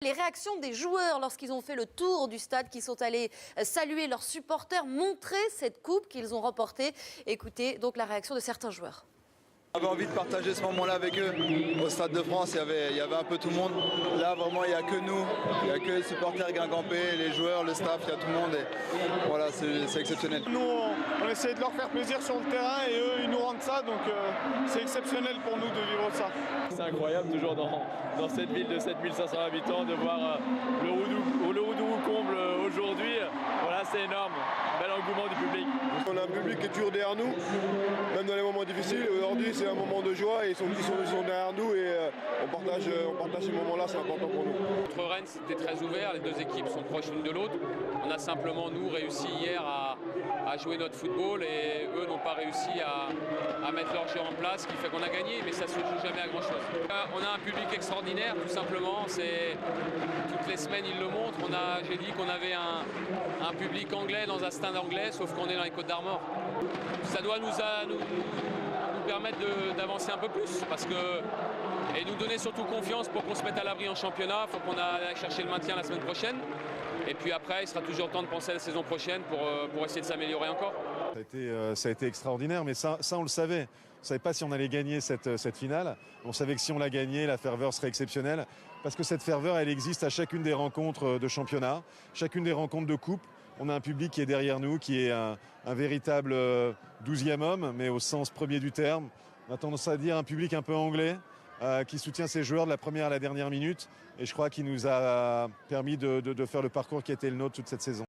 Les réactions des joueurs lorsqu'ils ont fait le tour du stade, qui sont allés saluer leurs supporters, montrer cette coupe qu'ils ont remportée. Écoutez donc la réaction de certains joueurs. J'avais envie de partager ce moment-là avec eux. Au Stade de France, il y avait un peu tout le monde. Là, vraiment, il n'y a que nous. Il n'y a que les supporters guingampais, les joueurs, le staff, il y a tout le monde. Et voilà, c'est exceptionnel. Nous, on essaie de leur faire plaisir sur le terrain et eux, ils nous rendent ça. Donc, c'est exceptionnel pour nous de vivre ça. C'est incroyable, toujours dans cette ville de 7500 habitants, de voir le Roudourou comble aujourd'hui. Voilà, c'est énorme. Bel engouement du public. On a un public qui est toujours derrière nous, même dans les moments difficiles. Aujourd'hui, c'est un moment de joie et ils sont derrière nous et on partage ces moments-là, c'est important pour nous. Contre Rennes, c'était très ouvert, les deux équipes sont proches l'une de l'autre. On a simplement, nous, réussi hier à jouer notre football et eux n'ont pas réussi à mettre leur jeu en place, ce qui fait qu'on a gagné, mais ça ne se joue jamais à grand-chose. On a un public extraordinaire, tout simplement. Toutes les semaines, ils le montrent. J'ai dit qu'on avait un public anglais dans un stade anglais, sauf qu'on est dans les Côtes d'Armor. Ça doit nous permettre d'avancer un peu plus et nous donner surtout confiance pour qu'on se mette à l'abri en championnat. Il faut qu'on aille chercher le maintien la semaine prochaine. Et puis après, il sera toujours temps de penser à la saison prochaine pour essayer de s'améliorer encore. Ça a été extraordinaire, mais ça on le savait. On ne savait pas si on allait gagner cette finale. On savait que si on la gagnait, la ferveur serait exceptionnelle. Parce que cette ferveur, elle existe à chacune des rencontres de championnat, chacune des rencontres de coupe. On a un public qui est derrière nous, qui est un véritable 12e homme, mais au sens premier du terme. On a tendance à dire un public un peu anglais, qui soutient ses joueurs de la première à la dernière minute. Et je crois qu'il nous a permis de faire le parcours qui a été le nôtre toute cette saison.